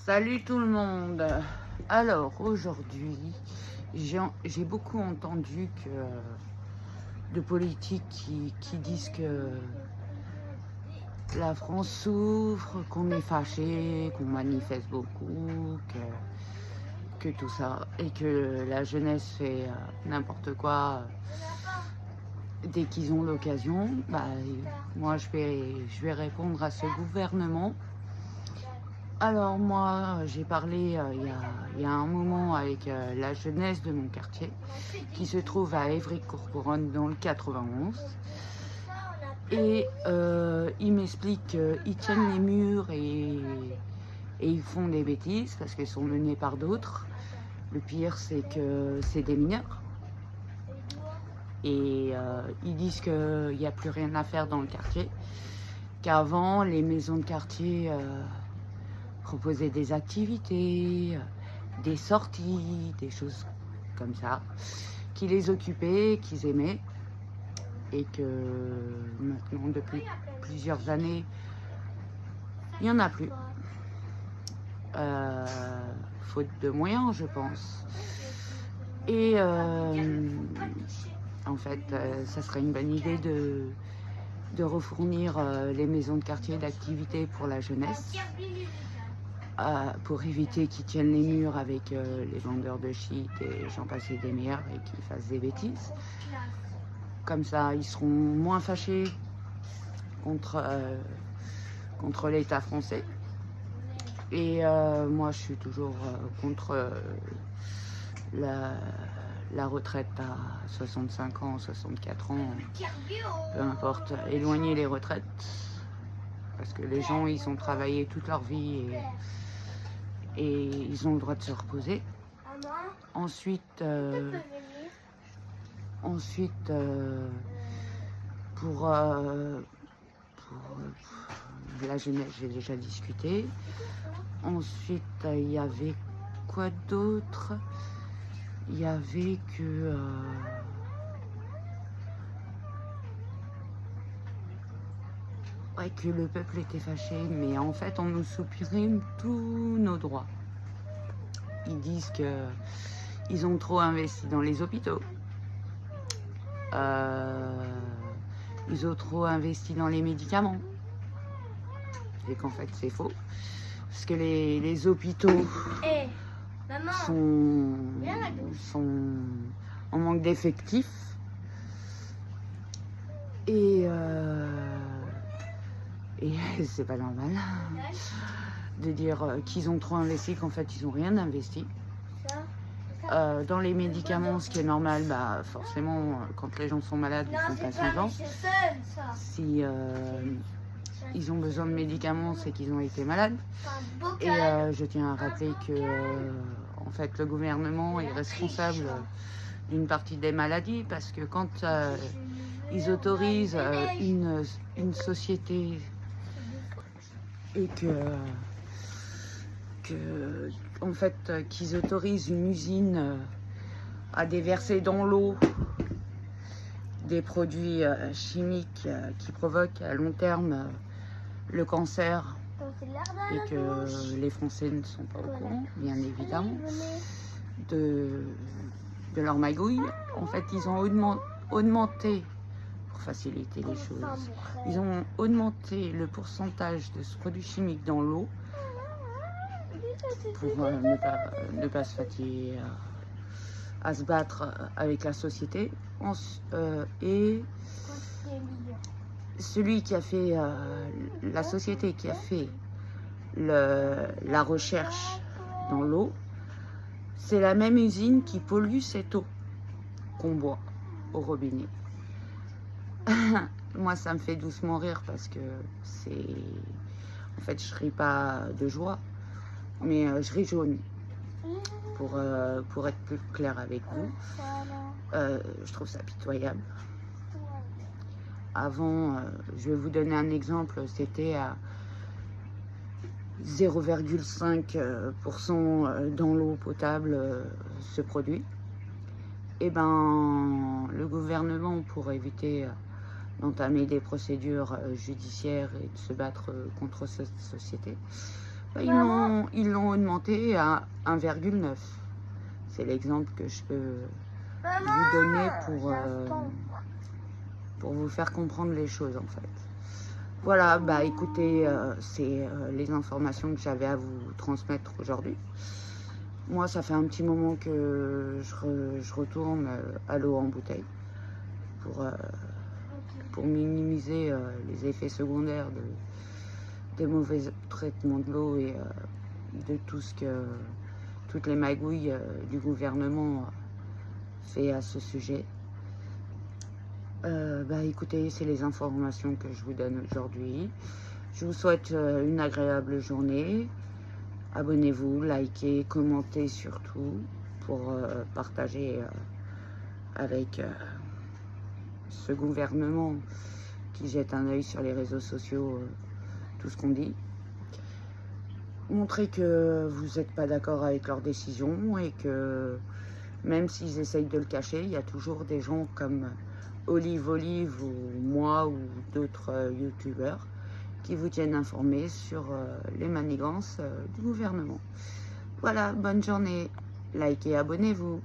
Salut tout le monde. Alors aujourd'hui, j'ai beaucoup entendu de politiques qui disent que la France souffre, qu'on est fâché, qu'on manifeste beaucoup, que tout ça, et que la jeunesse fait n'importe quoi dès qu'ils ont l'occasion. Moi je vais répondre à ce gouvernement. Alors moi, j'ai parlé il y a un moment avec la jeunesse de mon quartier qui se trouve à Évry-Courcouronnes dans le 91. Et ils m'expliquent qu'ils tiennent les murs et ils font des bêtises parce qu'ils sont menés par d'autres. Le pire, c'est que c'est des mineurs. Et ils disent qu'il n'y a plus rien à faire dans le quartier, qu'avant, les maisons de quartier proposaient des activités, des sorties, des choses comme ça, qui les occupaient, qu'ils aimaient, et que maintenant, depuis plusieurs années, il n'y en a plus. Faute de moyens, je pense. Et en fait, ça serait une bonne idée de refournir les maisons de quartier d'activités pour la jeunesse, pour éviter qu'ils tiennent les murs avec les vendeurs de shit et j'en passe des meilleurs et qu'ils fassent des bêtises. Comme ça, ils seront moins fâchés contre l'État français. Et moi, je suis toujours contre la retraite à 65 ans, 64 ans, peu importe, éloigner les retraites. Parce que les gens, ils ont travaillé toute leur vie et ils ont le droit de se reposer. Ensuite, pour la jeunesse, j'ai déjà discuté. Ensuite, il y avait quoi d'autre? Il y avait que le peuple était fâché, mais en fait, on nous supprime tous nos droits. Ils disent qu'ils ont trop investi dans les hôpitaux. Ils ont trop investi dans les médicaments. Et qu'en fait, c'est faux. Parce que les hôpitaux sont en manque d'effectifs. Et c'est pas normal de dire qu'ils ont trop investi, qu'en fait ils ont rien investi. Dans les médicaments, ce qui est normal, forcément quand les gens sont malades, ils font pas semblant. Si ils ont besoin de médicaments, c'est qu'ils ont été malades. Et je tiens à rappeler que en fait le gouvernement est responsable d'une partie des maladies, parce que quand ils autorisent une société et en fait qu'ils autorisent une usine à déverser dans l'eau des produits chimiques qui provoquent à long terme le cancer, et que les Français ne sont pas au courant, bien évidemment, de leur magouille. En fait, ils ont augmenté, pour faciliter les choses, ils ont augmenté le pourcentage de ce produit chimique dans l'eau pour ne pas se fatiguer à se battre avec la société. Et celui qui a fait, la société qui a fait la recherche dans l'eau, c'est la même usine qui pollue cette eau qu'on boit au robinet. Moi, ça me fait doucement rire parce que en fait, je ris pas de joie, mais je ris jaune. Pour être plus clair avec vous, je trouve ça pitoyable. Avant, je vais vous donner un exemple, c'était à 0,5% dans l'eau potable ce produit. Et le gouvernement, pour éviter d'entamer des procédures judiciaires et de se battre contre cette société, Ils l'ont augmenté à 1,9. C'est l'exemple que je peux vous donner pour vous faire comprendre les choses en fait. Voilà, bah écoutez, c'est les informations que j'avais à vous transmettre aujourd'hui. Moi, ça fait un petit moment que je retourne à l'eau en bouteille pour minimiser les effets secondaires des mauvais traitements de l'eau et de toutes les magouilles du gouvernement fait à ce sujet. Bah écoutez, c'est les informations que je vous donne aujourd'hui. Je vous souhaite une agréable journée. Abonnez-vous, likez, commentez surtout pour partager avec ce gouvernement qui jette un œil sur les réseaux sociaux tout ce qu'on dit. Montrez que vous n'êtes pas d'accord avec leurs décisions et que même s'ils essayent de le cacher, il y a toujours des gens comme Olive ou moi ou d'autres youtubeurs qui vous tiennent informés sur les manigances du gouvernement. Voilà, bonne journée, likez, abonnez-vous.